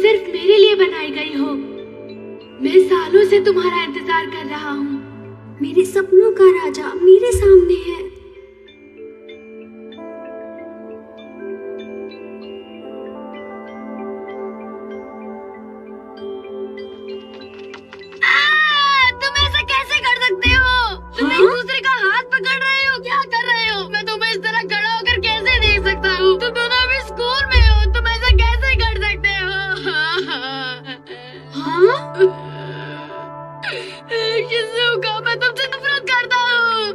सिर्फ मेरे लिए बनाई गई हो। मैं सालों से तुम्हारा इंतजार कर रहा हूँ। मेरे सपनों का राजा मेरे सामने है। तुम ऐसा कैसे कर सकते हो? तुम एक दूसरे का हाथ पकड़ रहे हो, क्या कर रहे हो? मैं तुम्हें इस तरह खड़ा होकर कैसे देख सकता हूँ? तुम दोनों अभी स्कूल में हो, तुम ऐसा कैसे कर सकते हो? शिज़ुका, मैं तुमसे नफरत करता हूँ।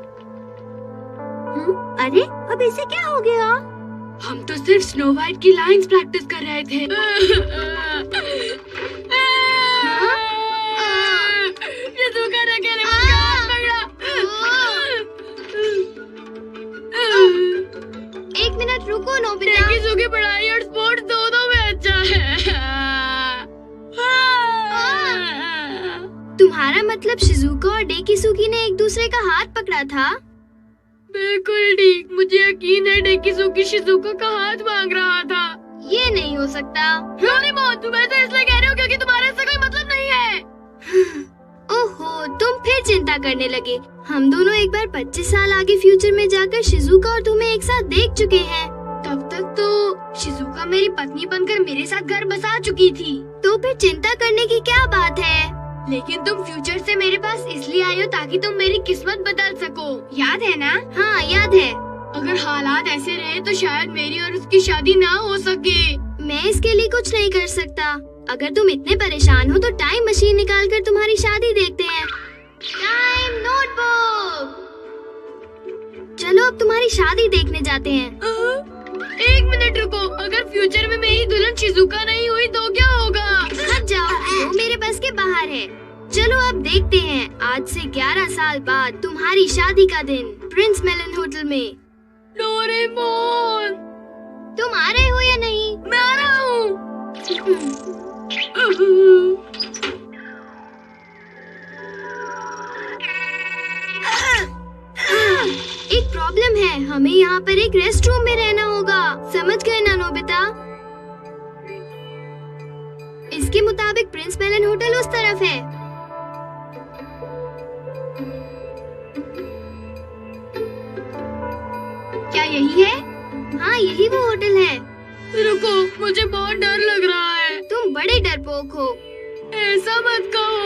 अरे अब इसे क्या हो गया? हम तो सिर्फ स्नो वाइट की लाइंस प्रैक्टिस कर रहे थे। शिज़ुका ने अकेले मुझे हाथ पकड़ा। एक मिनट रुको नोबिता। शिज़ुका पढ़ाई और स्पोर्ट्स दोनों में अच्छा है। तुम्हारा मतलब शिज़ुका और डेकिसुकी ने एक दूसरे का हाथ पकड़ा था? बिल्कुल ठीक। मुझे यकीन है डेकिसुकी शिज़ुका का हाथ मांग रहा था। ये नहीं हो सकता। डोरेमोन, तुम ऐसा इसलिए कह रहे हो क्योंकि तुम्हारे से कोई मतलब नहीं है। ओहो, तुम फिर चिंता करने लगे। हम दोनों एक बार 25 साल आगे फ्यूचर में जाकर शिज़ुका और तुम्हें एक साथ देख चुके हैं। तब तक तो शिज़ुका मेरी पत्नी बनकर मेरे साथ घर बसा चुकी थी। तो फिर चिंता करने की क्या बात है? लेकिन तुम फ्यूचर से मेरे पास इसलिए आई हो ताकि तुम मेरी किस्मत बदल सको, याद है ना? हाँ याद है। अगर हालात ऐसे रहे तो शायद मेरी और उसकी शादी ना हो सके। मैं इसके लिए कुछ नहीं कर सकता। अगर तुम इतने परेशान हो तो टाइम मशीन निकाल कर तुम्हारी शादी देखते हैं। Time notebook. चलो अब तुम्हारी शादी देखने जाते हैं। एक मिनट रुको, अगर फ्यूचर में मेरी दुल्हन शिज़ुका नहीं हुई तो क्या होगा? हट जाओ, वो मेरे बस के बाहर है। चलो अब देखते हैं। आज से 11 साल बाद तुम्हारी शादी का दिन, प्रिंस मेलन होटल में। डोरेमोन, तुम आ रहे हो या नहीं? मैं आ रहा हूँ। एक प्रॉब्लम है, हमें यहाँ पर एक रेस्ट रूम में रहना होगा। समझ गए ना नोबिता? इसके मुताबिक प्रिंस मेलन होटल उस तरफ है। क्या यही है? हाँ यही वो होटल है। रुको, मुझे बहुत डर लग रहा है। तुम बड़े डरपोक हो। ऐसा मत कहो।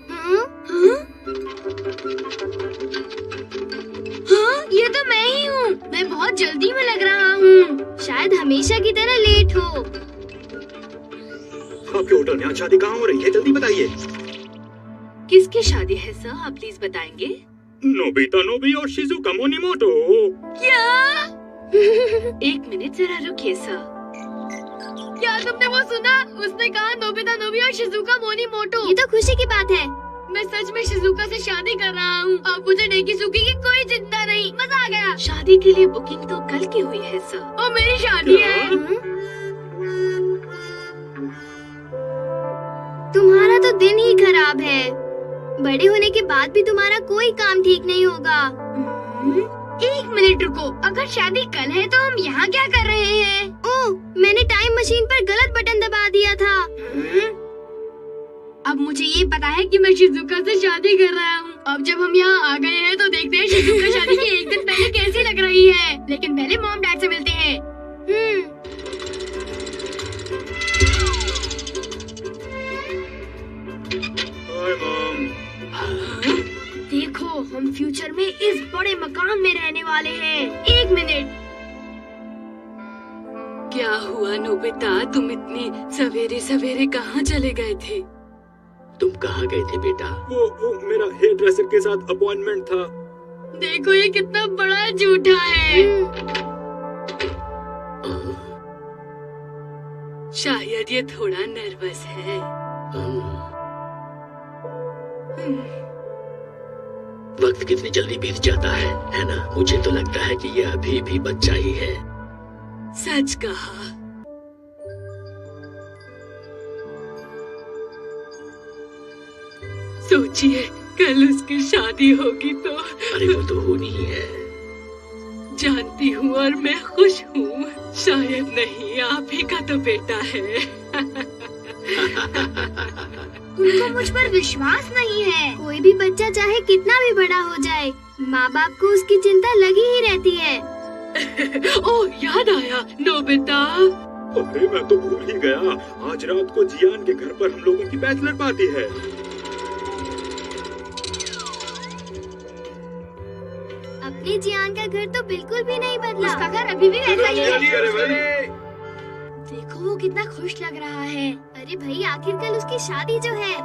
हाँ? हाँ, ये तो मैं ही हूँ। मैं बहुत जल्दी में लग रहा हूँ। शायद हमेशा की तरह लेट हो। आपके होटल में आज शादी कहाँ हो रही है? जल्दी बताइए। किसकी शादी है सर? आप प्लीज बताएंगे। नोबिता नोबी और शिज़ुका मोनिमोटो। क्या? एक मिनट जरा रुकिए सर। क्या तुमने वो सुना? उसने कहा नोबिता नोबी और शिज़ुका मोनिमोटो। ये तो खुशी की बात है। मैं सच में शिज़ुका से शादी कर रहा हूँ। अब मुझे डेकिसुकी की कोई चिंता नहीं। मजा आ गया। शादी के लिए बुकिंग तो कल की हुई है सर। और मेरी शादी है। तुम्हारा तो दिन ही खराब है। बड़े होने के बाद भी तुम्हारा कोई काम ठीक नहीं होगा। एक मिनट रुको, अगर शादी कल है तो हम यहाँ क्या कर रहे हैं? ओह, मैंने टाइम मशीन पर गलत बटन दबा दिया था। अब मुझे ये पता है कि मैं शिज़ुका से शादी कर रहा हूँ। अब जब हम यहाँ आ गए हैं तो देखते हैं शिज़ुका शादी के एक दिन पहले कैसी लग रही है। लेकिन पहले मॉम डैड से मिलते हैं। Hi mom. देखो, हम फ्यूचर में इस बड़े मकान में रहने वाले हैं। एक मिनट। क्या हुआ नोबिता? तुम इतनी सवेरे सवेरे कहाँ चले गए थे? तुम कहाँ गए थे बेटा? वो मेरा हेयर ड्रेसर के साथ अपॉइंटमेंट था। देखो ये कितना बड़ा झूठा है। शायद ये थोड़ा नर्वस है। वक्त कितनी जल्दी बीत जाता है ना? मुझे तो लगता है कि यह अभी भी बच्चा ही है। सच कहा। सोचिए, कल उसकी शादी होगी तो। अरे वो तो होनी ही है। जानती हूँ और मैं खुश हूँ। शायद नहीं, आप ही का तो बेटा है। उनको मुझ पर विश्वास नहीं है। कोई भी बच्चा चाहे कितना भी बड़ा हो जाए, माँ बाप को उसकी चिंता लगी ही रहती है। ओह, याद आया नोबिता। अरे मैं तो भूल ही गया, आज रात को जियान के घर पर हम लोगों की बैचलर पार्टी है। अपने जियान का घर तो बिल्कुल भी नहीं बदला। उसका घर अभी भी वैसा ही है। देखो वो कितना खुश लग रहा है। अरे भाई, आखिर कल उसकी शादी जो है।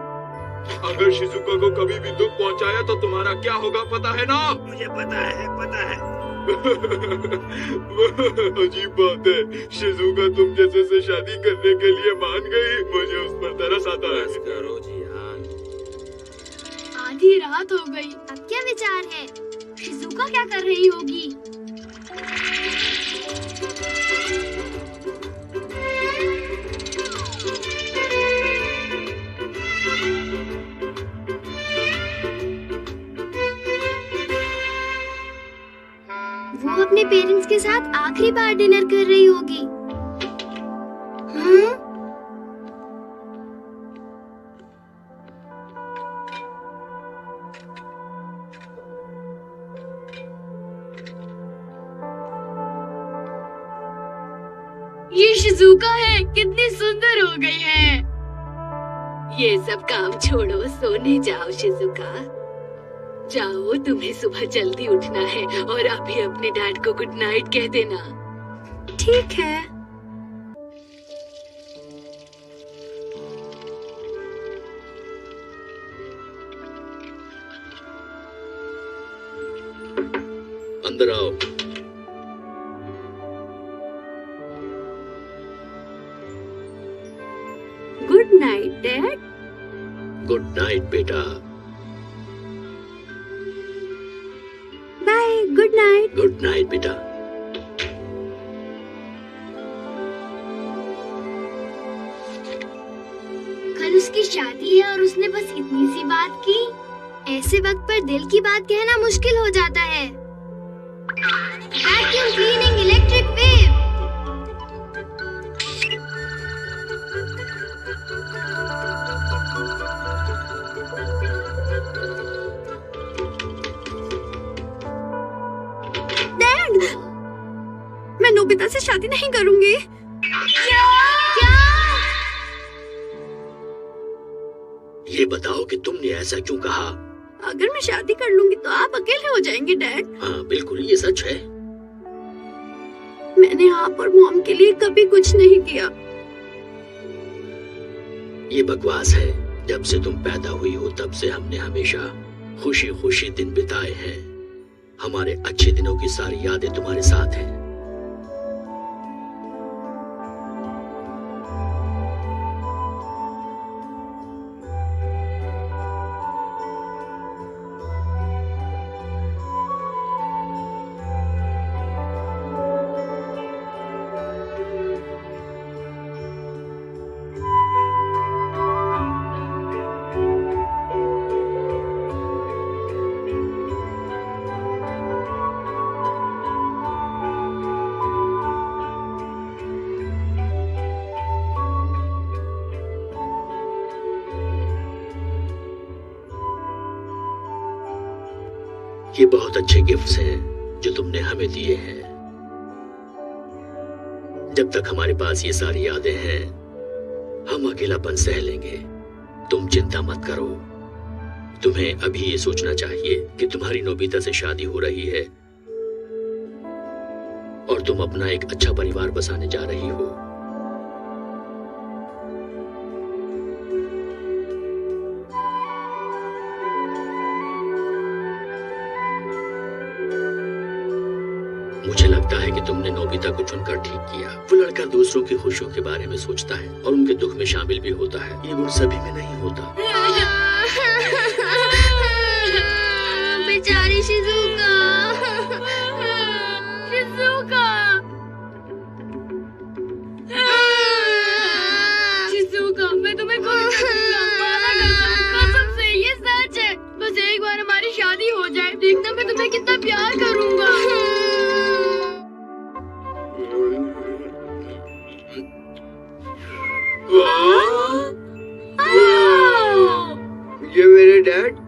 अगर शिजुका को कभी भी दुख पहुंचाया तो तुम्हारा क्या होगा पता है ना? मुझे पता है। अजीब बात है, शिजुका तुम जैसे से शादी करने के लिए मान गई। मुझे उस पर तरस आता है। करो जियान। आधी रात हो गई। अब क्या विचार है? शिजुका क्या कर रही होगी? वो अपने पेरेंट्स के साथ आखिरी बार डिनर कर रही होगी। हाँ? ये शिजुका है, कितनी सुंदर हो गई है। ये सब काम छोड़ो, सोने जाओ शिजुका। जाओ, तुम्हें सुबह जल्दी उठना है और अभी अपने डैड को गुड नाइट कह देना। ठीक है। अंदर आओ। Good night dad. Good night बेटा। Bye, good night. Good night बेटा। कल उसकी शादी है और उसने बस इतनी सी बात की। ऐसे वक्त पर दिल की बात कहना मुश्किल हो जाता है। Vacuum cleaning electric wave. मैं नोबिता से शादी नहीं करूंगी। क्या? ये बताओ कि तुमने ऐसा क्यों कहा? अगर मैं शादी कर लूंगी तो आप अकेले हो जाएंगे डैड। हाँ बिल्कुल, ये सच है। मैंने आप और मॉम के लिए कभी कुछ नहीं किया। ये बकवास है। जब से तुम पैदा हुई हो तब से हमने हमेशा खुशी खुशी दिन बिताए हैं। हमारे अच्छे दिनों की सारी यादें तुम्हारे साथ हैं। ये बहुत अच्छे गिफ्ट्स हैं जो तुमने हमें दिए हैं। जब तक हमारे पास ये सारी यादें हैं, हम अकेलापन सह लेंगे। तुम चिंता मत करो। तुम्हें अभी ये सोचना चाहिए कि तुम्हारी नोबिता से शादी हो रही है और तुम अपना एक अच्छा परिवार बसाने जा रही हो। मुझे लगता है कि तुमने नोबिता को चुनकर ठीक किया। वो लड़का दूसरों की खुशियों के बारे में सोचता है और उनके दुख में शामिल भी होता है। ये गुण सभी में नहीं होता। बेचारी शिजुका। शिजुका, मैं तुम्हें कोई वादा करता हूँ, कसम से ये सच है। बस एक बार हमारी शादी हो जाए, देखना मैं तुम्हें कितना प्यार करूँगा।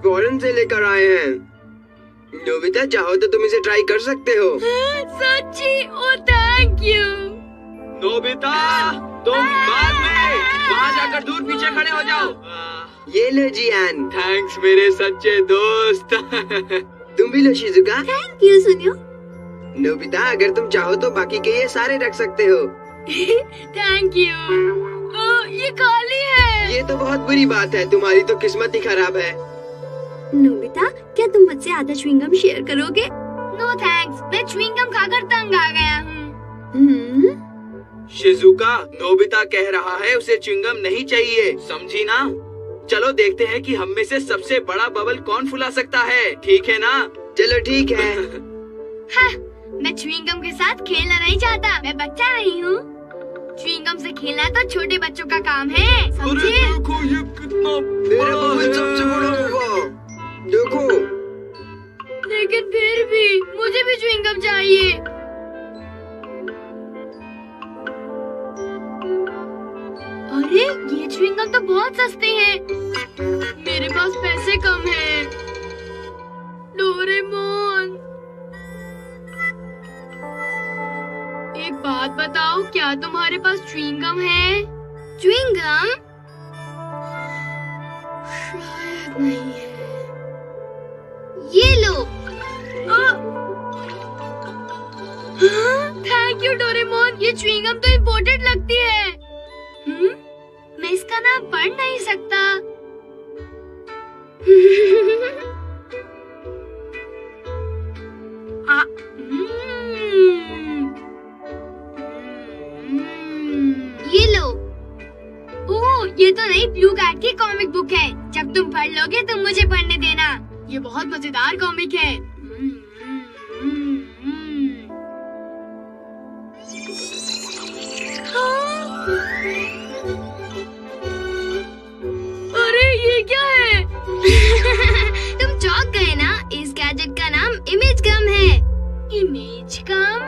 फॉरेन से लेकर आए हैं। नोबिता चाहो तो तुम इसे ट्राई कर सकते हो। सच्ची? ओ थैंक यू। नोबिता, तुम बाद में वहाँ जाकर दूर पीछे खड़े हो जाओ। ये लो जियान। थैंक्स मेरे सच्चे दोस्त। तुम भी लो शिजुका। थैंक यू सुनियो। नोबिता अगर तुम चाहो तो बाकी के ये सारे रख सकते हो। Thank you. ये खाली है। ये तो बहुत बुरी बात है, तुम्हारी तो किस्मत ही खराब है। नोबिता क्या तुम मुझसे आधा च्युइंगम शेयर करोगे? नो थैंक्स, मैं च्युइंगम खाकर तंग आ गया हूँ। शिजुका, नोबिता कह रहा है उसे च्युइंगम नहीं चाहिए, समझी ना? चलो देखते हैं कि हम में से सबसे बड़ा बबल कौन फुला सकता है, ठीक है ना? चलो ठीक है। हाँ, मैं च्युइंगम के साथ खेलना नहीं चाहता, मैं बच्चा नहीं हूँ। च्युइंगम से खेलना तो छोटे बच्चों का काम है, समझे? देखो ये कितना मेरा बबल सबसे बड़ा होगा, देखो। लेकिन फिर भी मुझे भी च्युइंगम चाहिए। अरे ये च्युइंगम तो बहुत सस्ते हैं। मेरे पास पैसे कम हैं। डोरेमोन, एक बात बताओ, क्या तुम्हारे पास च्युइंगम है? च्युइंगम? शायद नहीं है। ये लो। थैंक यू डोरेमोन, ये च्युइंगम तो इम्पोर्टेड लगती है। मैं इसका नाम पढ़ नहीं सकता। ये लो। ओह, ये तो नई ब्लू कैट की कॉमिक बुक है। जब तुम पढ़ लोगे तुम मुझे पढ़ने देना। ये बहुत मजेदार कॉमिक है। अरे ये क्या है? तुम चौंक गए ना? इस गैजेट का नाम इमेज गम है। इमेज गम?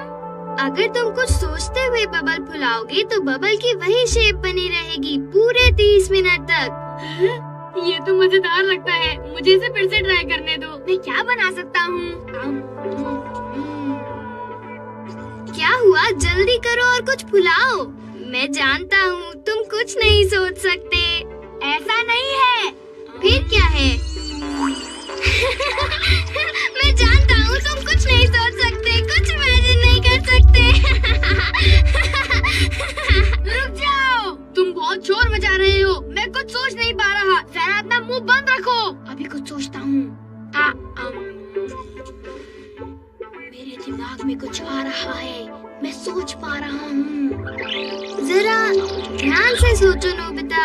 अगर तुम कुछ सोचते हुए बबल फुलाओगे तो बबल की वही शेप बनी रहेगी पूरे 30 मिनट तक। ये तो मजेदार लगता है, मुझे इसे फिर से ट्राई करने दो। मैं क्या बना सकता हूँ? क्या हुआ? जल्दी करो और कुछ फुलाओ। मैं जानता हूँ तुम कुछ नहीं सोच सकते। ऐसा नहीं है। फिर क्या है? मैं जानता हूँ तुम कुछ नहीं सोच सकते, कुछ इमेजिन नहीं कर सकते। रुक जाओ, तुम बहुत शोर मचा रहे हो। मैं कुछ सोच नहीं पा रहा। जरा अपना मुंह बंद रखो। अभी कुछ सोचता हूँ। मेरे दिमाग में कुछ आ रहा है, मैं सोच पा रहा हूँ। जरा ध्यान से सोचो नोबिता।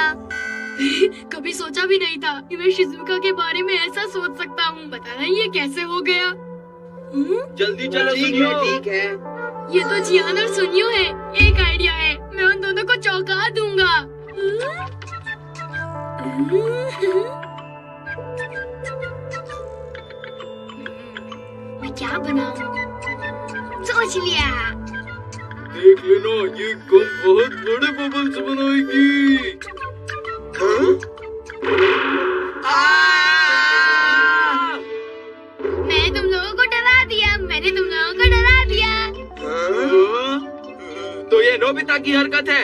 कभी सोचा भी नहीं था कि मैं शिजुका के बारे में ऐसा सोच सकता हूँ। पता नहीं ये कैसे हो गया। जल्दी चलो ठीक सुनियो। है, ठीक है। ये तो जियान और सुनियो है। एक आइडिया है, मैं उन दोनों को चौंका दूंगा। मैं क्या बनाऊं? सोच लिया। देख लेना, ये गम बहुत बड़े बबल्स बनाएगी। मैंने तुम लोगों को डरा दिया। मैंने तुम लोगों को डरा दिया। तो ये नोबिता की हरकत है।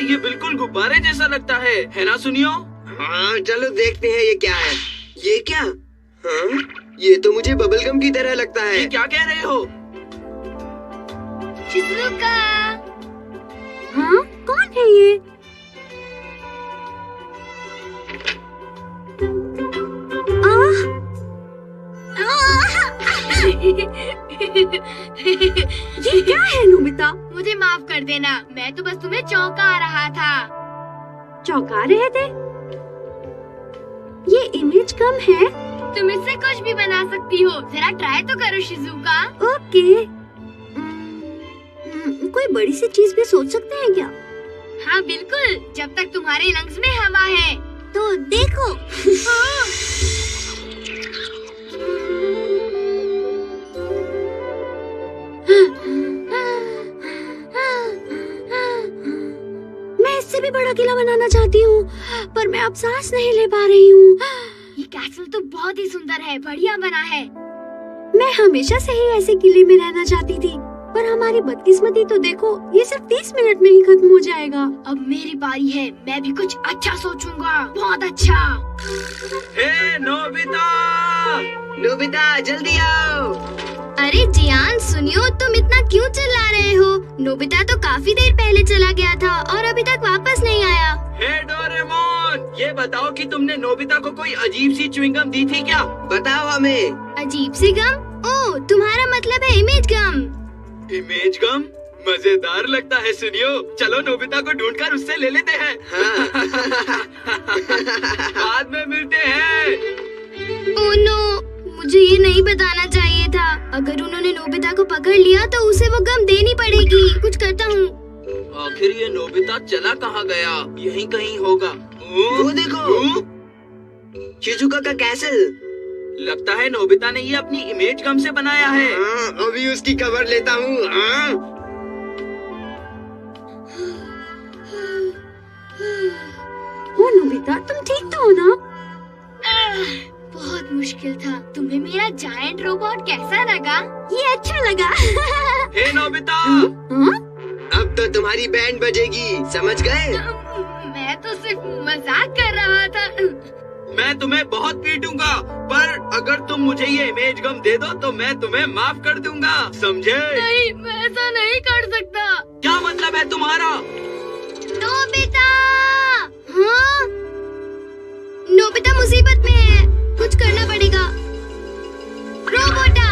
ये बिल्कुल गुब्बारे जैसा लगता है ना सुनियो? हाँ चलो देखते हैं ये क्या है। ये क्या? हाँ, ये तो मुझे बबलगम की तरह लगता है। ये क्या कह रहे हो? शिजुका, हाँ, कौन है ये? ये क्या है नोबिता? मुझे माफ कर देना, मैं तो बस तुम्हें चौंका रहा था। चौंका रहे थे? ये इमेज कम है। तुम इससे कुछ भी बना सकती हो, जरा ट्राई तो करो शिजुका। ओके। कोई बड़ी सी चीज भी सोच सकते हैं क्या? हाँ बिल्कुल, जब तक तुम्हारे लंग्स में हवा है। तो देखो। मैं इससे भी बड़ा किला बनाना चाहती हूँ, पर मैं अब सांस नहीं ले पा रही हूँ। ये कैसल तो बहुत ही सुंदर है, बढ़िया बना है। मैं हमेशा से ही ऐसे किले में रहना चाहती थी, पर हमारी बदकिस्मती तो देखो, ये सिर्फ 30 मिनट में ही खत्म हो जाएगा। अब मेरी बारी है, मैं भी कुछ अच्छा सोचूंगा, बहुत अच्छा। हे नोबिता! नोबिता जल्दी आओ। अरे जियान सुनियो, तुम इतना क्यों चिल्ला रहे हो? नोबिता तो काफी देर पहले चला गया था और अभी तक वापस नहीं आया। हे डोरेमोन, ये बताओ कि तुमने नोबिता को कोई अजीब सी च्युइंगम दी थी क्या? बताओ हमें। अजीब सी गम? ओह, तुम्हारा मतलब है इमेज गम। इमेज गम? मजेदार लगता है। सुनियो, चलो नोबिता को ढूंढकर उससे ले लेते हैं। हाँ। बाद में मिलते हैं। ओह नो, मुझे ये नहीं बताना चाहिए था। अगर उन्होंने नोबिता को पकड़ लिया तो उसे वो गम देनी पड़ेगी। कुछ करता हूँ। आखिर ये नोबिता चला कहाँ गया? यहीं कहीं होगा। वो देखो, शिजुका का कैसल। लगता है नोबिता ने ये अपनी इमेज गम से बनाया है। हाँ, अभी उसकी खबर लेता हूँ। हाँ। ओ नोबिता, तुम ठीक तो हो ना? बहुत मुश्किल था। तुम्हें मेरा जायंट रोबोट कैसा लगा? ये अच्छा लगा। हे नोबिता! अब तो तुम्हारी बैंड बजेगी, समझ गए? मैं तो सिर्फ मजाक कर रहा था। मैं तुम्हें बहुत पीटूंगा, पर अगर तुम मुझे ये इमेज गम दे दो तो मैं तुम्हें माफ कर दूंगा, समझे? नहीं, मैं ऐसा नहीं कर सकता। क्या मतलब है तुम्हारा? नोबिता! हाँ? नोबिता मुसीबत में है, कुछ करना पड़ेगा। रोबोटा!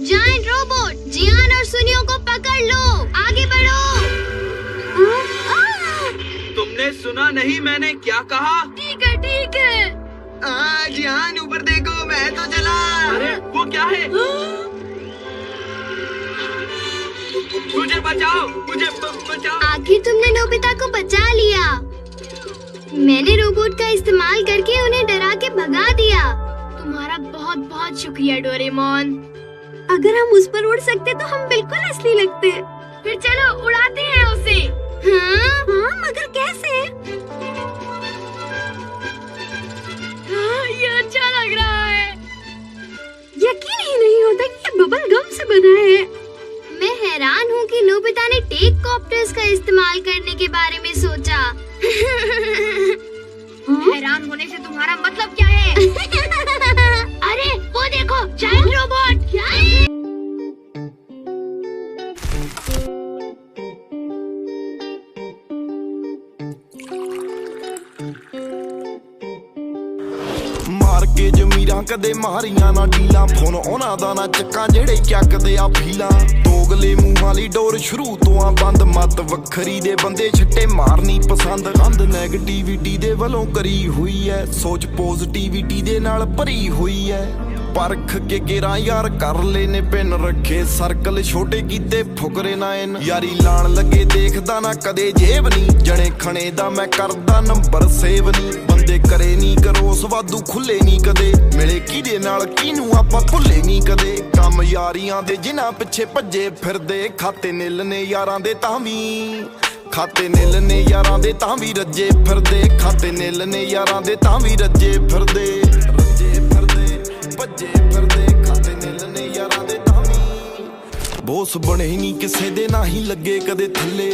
जायंट रोबोट, जियान और सुनियो को पकड़ लो, आगे बढ़ो। तुमने सुना नहीं मैंने क्या कहा? ठीक है, ठीक है। जियान ऊपर देखो, मैं तो चला। अरे वो क्या है? मुझे बचाओ, मुझे बचाओ। आखिर तुमने नोबिता को बचा लिया। मैंने रोबोट का इस्तेमाल करके उन्हें डरा के भगा दिया। तुम्हारा बहुत बहुत शुक्रिया डोरेमोन। अगर हम उस पर उड़ सकते तो हम बिल्कुल असली लगते। फिर चलो उड़ाते हैं उसे। हाँ, मगर कैसे? हाँ, ये अच्छा लग रहा है। यकीन ही नहीं होता कि ये बबल गम से बना है। मैं हैरान हूँ कि नोबिता ने टेक कॉप्टर्स का इस्तेमाल करने के बारे में सोचा। हैरान होने से तुम्हारा मतलब क्या है? अरे वो देखो, जायंट रोबोट। क्या है? ਮਾਰ ਕੇ ਜ਼ਮੀਰਾਂ ਕਦੇ ਮਾਰੀਆਂ ਨਾ ਢੀਲਾਂ ਫੋਨ ਉਹਨਾਂ ਦਾ ਨਾ ਚੱਕਾਂ ਜਿਹੜੇ ਚੱਕਦੇ ਆ ਫੀਲਾਂ ਦੋਗਲੇ ਮੂੰਹਾਂ ਲਈ ਡੋਰ ਸ਼ੁਰੂ ਤੋਂ ਆ ਬੰਦ ਮੱਤ ਵੱਖਰੀ ਦੇ ਬੰਦੇ ਛੱਟੇ ਮਾਰਨੀ ਪਸੰਦ ਕੰਧ ਨੈਗੇਟਿਵਿਟੀ ਦੇ ਵੱਲੋਂ ਕਰੀ ਹੋਈ ਐ ਸੋਚ ਪੋਜ਼ਿਟਿਵਿਟੀ ਦੇ ਨਾਲ ਭਰੀ ਹੋਈ ਐ परख के गेरा यार कर लेने पिन रखे सर्कल छोटे कीते फुकरे ना इन यारी लान लगे देखदा ना कदे जेब नी जने खने दा मैं करदा नंबर सेव नी बंदे करे नी करो सवादू खुले नी कदे मिले किदे नाल किनू आपां भुले नी कदे कम यारियां दे जिन्हां पिछे भज्जे फिरदे खाते निल ने यारां दे तां वी खाते निल ने यारां दे तां वी रज्जे फिरदे खाते निल ने यारां दे तां वी रज्जे फिरदे भज्जे फिरदे खाते निल ने यारां दे तां वी बोस बने नी किसे दे ना ही लगे कदे थल्ले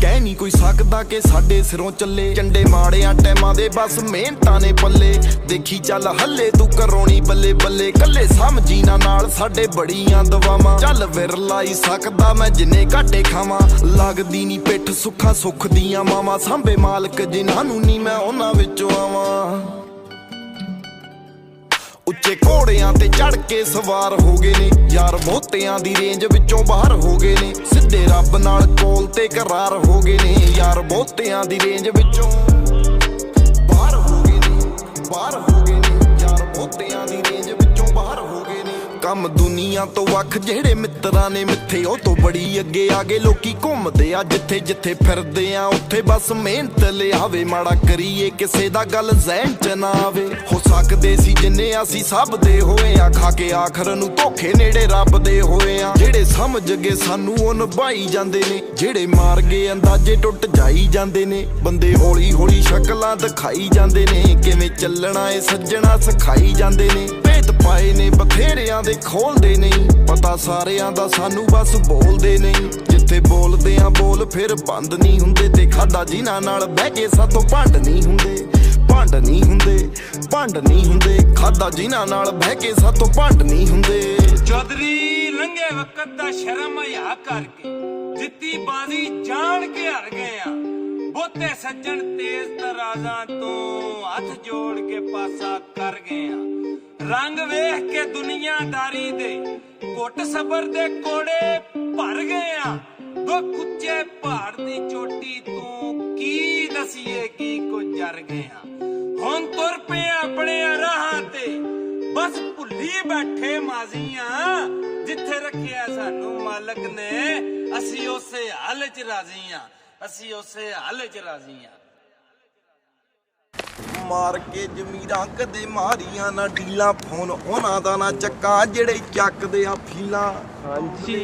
कह नहीं कोई सकदा के साडे सिरों चले चंडे माड़ियां टैमां दे बस मेहनतां ने पल्ले देखी चल हल्ले तू करोनी बल्ले बल्ले कल्ले समझी ना नाल साडे बड़ियां दवावां चल विरला ही सकदा मैं जिन्ने घाटे खावां लगदी नी पिठ सुखा सुख दियां मावां सांभे मालक जिन्हां नूं नी मैं उन्हां विचों आवां ਉੱਚੇ ਘੋੜਿਆਂ ਤੇ ਚੜ ਕੇ ਸਵਾਰ ਹੋ ਗਏ ਨੇ ਯਾਰ ਬਹੁਤਿਆਂ ਦੀ ਰੇਂਜ ਵਿੱਚੋਂ ਬਾਹਰ ਹੋ ਗਏ ਨੇ ਸਿੱਧੇ ਰੱਬ ਨਾਲ ਕੋਲ ਤੇ ਕਰਾਰ ਹੋ ਗਏ ਨੇ ਯਾਰ ਬਹੁਤਿਆਂ ਦੀ ਰੇਂਜ ਵਿੱਚੋਂ ਬਾਹਰ ਹੋ ਗਏ ਨੇ ਯਾਰ ਬਹੁਤਿਆਂ ਦੀ ਰੇਂਜ ਵਿੱਚੋਂ ਬਾਹਰ ਹੋ ਗਏ ਨੇ ਕੰਮ ਦੁਨੀਆ ਤੋਂ ਵੱਖ ਜਿਹੜੇ ਮਿੱਤਰਾਂ ਨੇ ਮਿੱਥੇ ਉਹ ਤੋਂ ਬੜੀ ਅੱਗੇ ਆ ਗਏ ਲੋਕੀ ਘੁੰਮਦੇ ਆ ਜਿੱਥੇ ਜਿੱਥੇ ਫਿਰਦੇ ਆ ਉੱਥੇ ਬਸ ਮਿਹਨਤ ਲਿਆਵੇ ਮਾੜਾ ਕਰੀਏ ਕਿਸੇ ਦਾ ਗੱਲ ਜ਼ਹਿਨ ਚ ਨਾ ਆਵੇ ਹੋ ਸਕਦੇ ਸੀ ਜਿੰਨੇ ਅਸੀਂ ਸਭ ਦੇ ਹੋਏ ਆ ਖਾ ਕੇ ਆਖਰ ਨੂੰ ਧੋਖੇ ਨੇੜੇ ਰੱਬ ਦੇ ਹੋਏ ਆ ਜਿਹੜੇ ਸਮਝ ਗਏ ਸਾਨੂੰ ਉਹ ਨਿਭਾਈ ਜਾਂਦੇ ਨੇ ਜਿਹੜੇ ਮਾਰ ਗਏ ਅੰਦਾਜ਼ੇ ਟੁੱਟ ਜਾਈ ਜਾਂਦੇ ਨੇ ਬੰਦੇ ਹੌਲੀ ਹੌਲੀ ਸ਼ਕਲਾਂ ਦਿਖਾਈ ਜਾਂਦੇ ਨੇ ਕਿਵੇਂ ਚੱਲਣਾ ਏ ਸੱਜਣਾ ਸਿਖਾਈ ਜਾਂਦੇ ਨੇ ਭੇਤ ਪਾਏ ਨੇ ਬਥੇਰਿਆਂ ਦੇ ਖੋਲਦੇ ਨਹੀਂ ਪਤਾ ਸਾਰਿਆਂ ਦਾ ਸਾਨੂੰ ਬਸ ਬੋਲਦੇ ਨਹੀਂ ਜਿੱਥੇ ਬੋਲਦੇ ਆ ਬੋਲ ਫਿਰ ਬੰਦ ਨਹੀਂ ਹੁੰਦੇ ਤੇ ਖਾਦਾ ਜਿਨ੍ਹਾਂ ਨਾਲ ਬਹਿ ਕੇ ਸਾਥੋਂ ਭੰਡ ਨਹੀਂ ਹੁੰਦੇ ਭੰਡ ਨਹੀਂ ਹੁੰਦੇ ਭੰਡ ਨਹੀਂ ਹੁੰਦੇ ਖਾਦਾ ਜਿਨ੍ਹਾਂ ਨਾਲ ਬਹਿ ਕੇ ਸਾਥੋਂ ਭੰਡ ਨਹੀਂ ਹੁੰਦੇ ਚੌਧਰੀ ਲੰਘੇ ਵਕਤ ਦਾ ਸ਼ਰਮ ਹਿਆ ਕਰਕੇ ਜਿੱਤੀ ਬਾਜ਼ੀ ਜਾਣ ਕੇ ਹਾਰ ਗਏ ਆ ਬਹੁਤੇ ਸੱਜਣ ਤੇਜ਼ ਤਰਾਜ਼ਾਂ ਤੋਂ ਹੱਥ ਜੋੜ ਕੇ ਪਾਸਾ ਕਰ ਗਏ ਆ ਰੰਗ ਵੇਖ ਕੇ ਦੁਨੀਆਦਾਰੀ ਦੇ ਘੁੱਟ ਸਬਰ ਦੇ ਕੋੜੇ ਭਰ ਗਏ ਆ ਦੁੱਖ ਉੱਚੇ ਪਹਾੜ ਦੀ ਚੋਟੀ ਤੂੰ ਕੀ ਦਸੀਏ ਕੀ ਕੁਝ ਜਰ ਗਏ ਆ ਹੁਣ ਤੁਰ ਪਏ ਆਪਣੇ ਰਾਹਾਂ ਤੇ ਬਸ ਭੁੱਲੀ ਬੈਠੇ ਮਾਜ਼ੀਆਂ ਜਿੱਥੇ ਰੱਖਿਆ ਸਾਨੂੰ ਮਾਲਕ ਨੇ ਅਸੀਂ ਉਸੇ ਹਾਲ 'ਚ ਰਾਜ਼ੀ ਆ ਅਸੀਂ ਉਸੇ ਹਾਲ 'ਚ ਰਾਜ਼ੀ ਆ ਮਾਰ ਕੇ ਜ਼ਮੀਰਾਂ ਕਦੇ ਮਾਰੀਆਂ ਨਾ ਢੀਲਾਂ ਫੋਨ ਉਹਨਾਂ ਦਾ ਨਾ ਚੱਕਾਂ ਜਿਹੜੇ ਚੱਕਦੇ ਆ ਫੀਲਾਂ ਹਾਂਜੀ